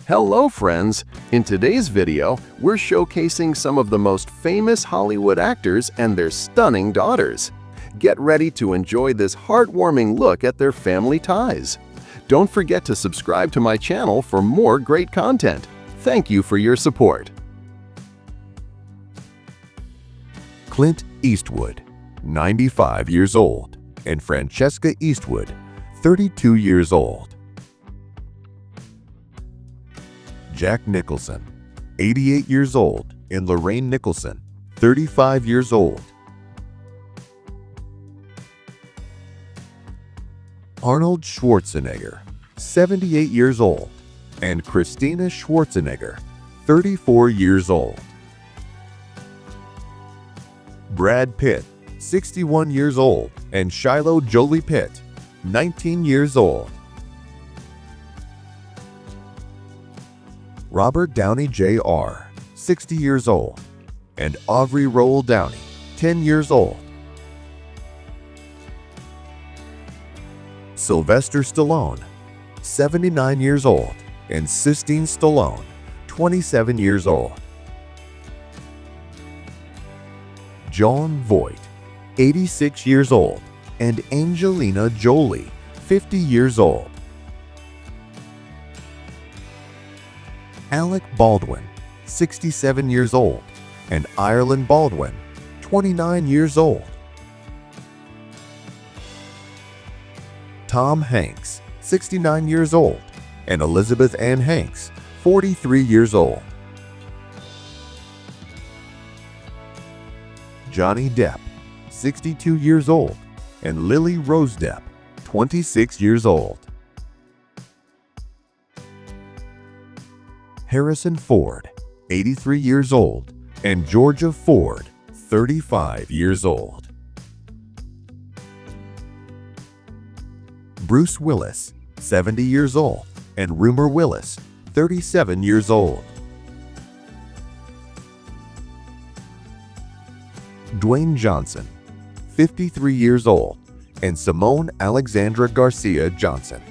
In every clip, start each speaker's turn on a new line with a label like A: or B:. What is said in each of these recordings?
A: Hello friends! In today's video, we're showcasing some of the most famous Hollywood actors and their stunning daughters. Get ready to enjoy this heartwarming look at their family ties. Don't forget to subscribe to my channel for more great content. Thank you for your support.
B: Clint Eastwood, 95 years old, and Francesca Eastwood, 32 years old. Jack Nicholson, 88 years old, and Lorraine Nicholson, 35 years old. Arnold Schwarzenegger, 78 years old, and Christina Schwarzenegger, 34 years old. Brad Pitt, 61 years old, and Shiloh Jolie Pitt, 19 years old. Robert Downey Jr., 60 years old, and Aubrey Roll Downey, 10 years old. Sylvester Stallone, 79 years old, and Sistine Stallone, 27 years old. Jon Voight, 86 years old, and Angelina Jolie, 50 years old. Alec Baldwin, 67 years old, and Ireland Baldwin, 29 years old. Tom Hanks, 69 years old, and Elizabeth Ann Hanks, 43 years old. Johnny Depp, 62 years old, and Lily Rose Depp, 26 years old. Harrison Ford, 83 years old, and Georgia Ford, 35 years old. Bruce Willis, 70 years old, and Rumor Willis, 37 years old. Dwayne Johnson, 53 years old, and Simone Alexandra Garcia Johnson,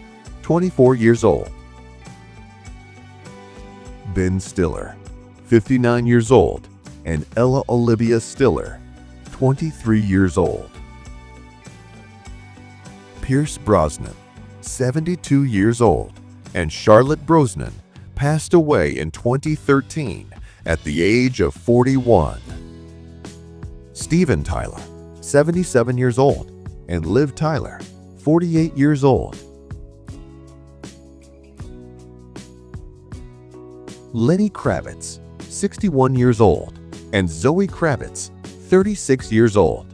B: 24 years old. Ben Stiller, 59 years old, and Ella Olivia Stiller, 23 years old. Pierce Brosnan, 72 years old, and Charlotte Brosnan passed away in 2013 at the age of 41. Steven Tyler, 77 years old, and Liv Tyler, 48 years old. Lenny Kravitz, 61 years old, and Zoe Kravitz, 36 years old.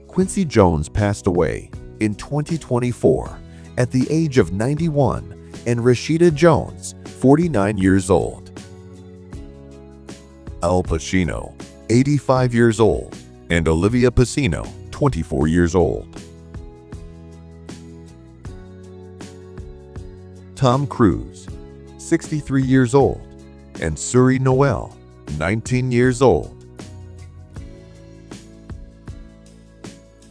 B: Quincy Jones passed away in 2024 at the age of 91, and Rashida Jones, 49 years old. Al Pacino, 85 years old, and Olivia Pacino, 24 years old. Tom Cruise, 63 years old, and Suri Noel, 19 years old.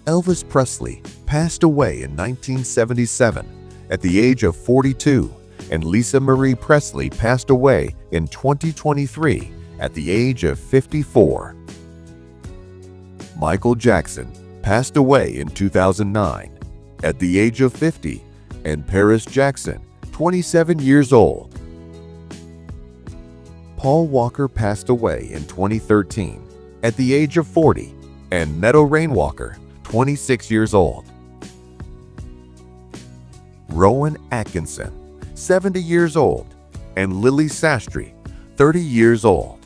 B: Elvis Presley passed away in 1977 at the age of 42, and Lisa Marie Presley passed away in 2023 at the age of 54. Michael Jackson passed away in 2009 at the age of 50, and Paris Jackson, 27 years old. Paul Walker passed away in 2013 at the age of 40, and Meadow Rainwalker, 26 years old. Rowan Atkinson, 70 years old, and Lily Sastry, 30 years old.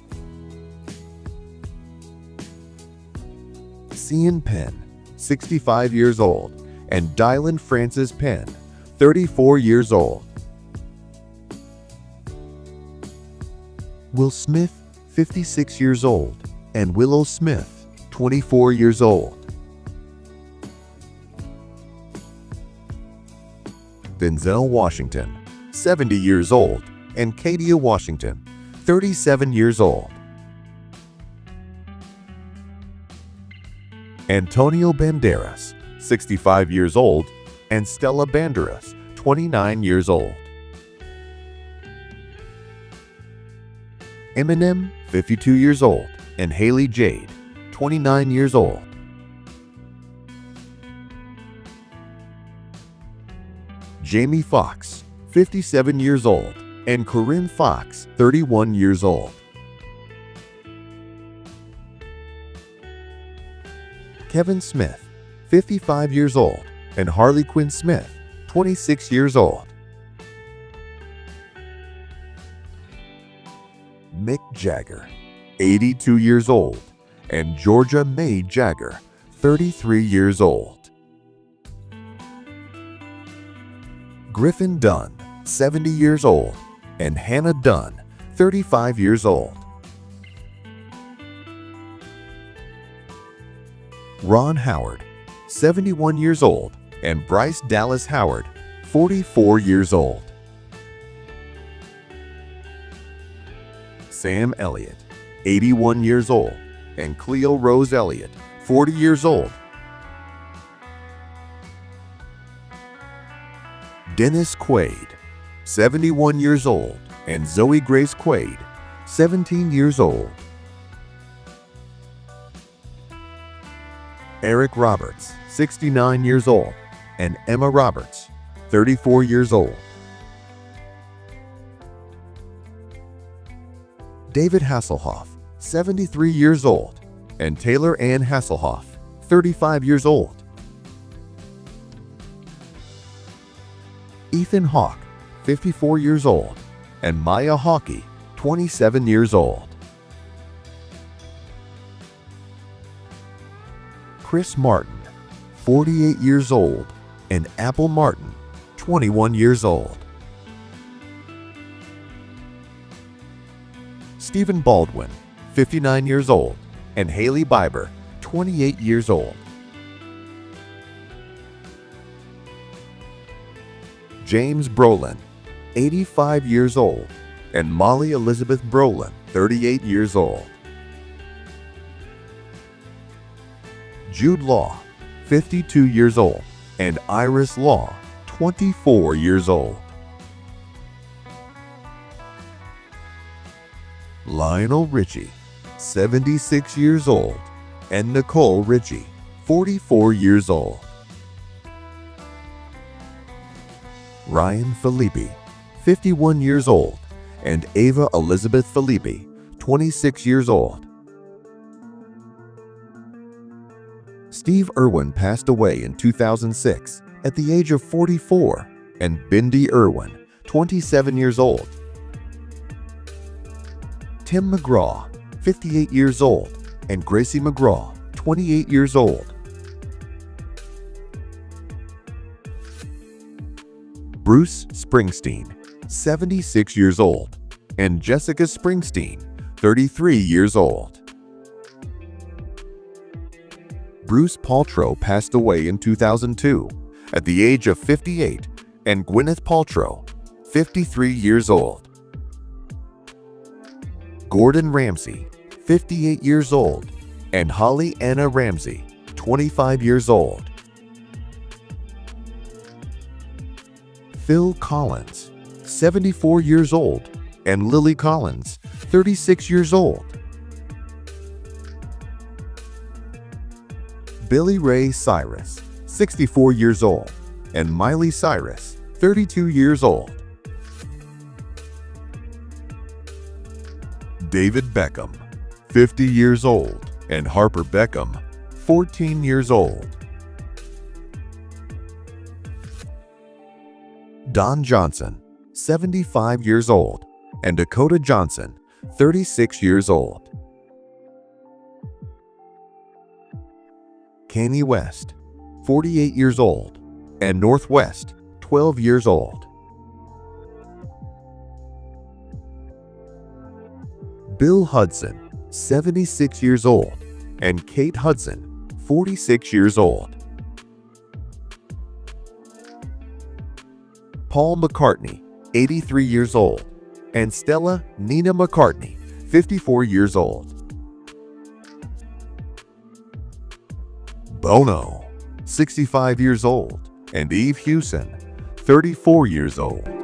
B: Sean Penn, 65 years old, and Dylan Francis Penn, 34 years old. Will Smith, 56 years old, and Willow Smith, 24 years old. Denzel Washington, 70 years old, and Katia Washington, 37 years old. Antonio Banderas, 65 years old, and Stella Banderas, 29 years old. Eminem, 52 years old, and Haley Jade, 29 years old. Jamie Foxx, 57 years old, and Corinne Fox, 31 years old. Kevin Smith, 55 years old, and Harley Quinn Smith, 26 years old. Mick Jagger, 82 years old, and Georgia May Jagger, 33 years old. Griffin Dunn, 70 years old, and Hannah Dunn, 35 years old. Ron Howard, 71 years old, and Bryce Dallas Howard, 44 years old. Sam Elliott, 81 years old, and Cleo Rose Elliott, 40 years old. Dennis Quaid, 71 years old, and Zoe Grace Quaid, 17 years old. Eric Roberts, 69 years old, and Emma Roberts, 34 years old. David Hasselhoff, 73 years old, and Taylor Ann Hasselhoff, 35 years old. Ethan Hawke, 54 years old, and Maya Hawke, 27 years old. Chris Martin, 48 years old, and Apple Martin, 21 years old. Stephen Baldwin, 59 years old, and Haley Bieber, 28 years old. James Brolin, 85 years old, and Molly Elizabeth Brolin, 38 years old. Jude Law, 52 years old, and Iris Law, 24 years old. Lionel Richie, 76 years old, and Nicole Richie, 44 years old. Ryan Phillippe, 51 years old, and Ava Elizabeth Phillippe, 26 years old. Steve Irwin passed away in 2006 at the age of 44, and Bindi Irwin, 27 years old. Tim McGraw, 58 years old, and Gracie McGraw, 28 years old. Bruce Springsteen, 76 years old, and Jessica Springsteen, 33 years old. Bruce Paltrow passed away in 2002 at the age of 58, and Gwyneth Paltrow, 53 years old. Gordon Ramsay, 58 years old, and Holly Anna Ramsey, 25 years old. Phil Collins, 74 years old, and Lily Collins, 36 years old. Billy Ray Cyrus, 64 years old, and Miley Cyrus, 32 years old. David Beckham, 50 years old, and Harper Beckham, 14 years old. Don Johnson, 75 years old, and Dakota Johnson, 36 years old. Kanye West, 48 years old, and Northwest, 12 years old. Bill Hudson, 76 years old, and Kate Hudson, 46 years old. Paul McCartney, 83 years old, and Stella Nina McCartney, 54 years old. Bono, 65 years old, and Eve Hewson, 34 years old.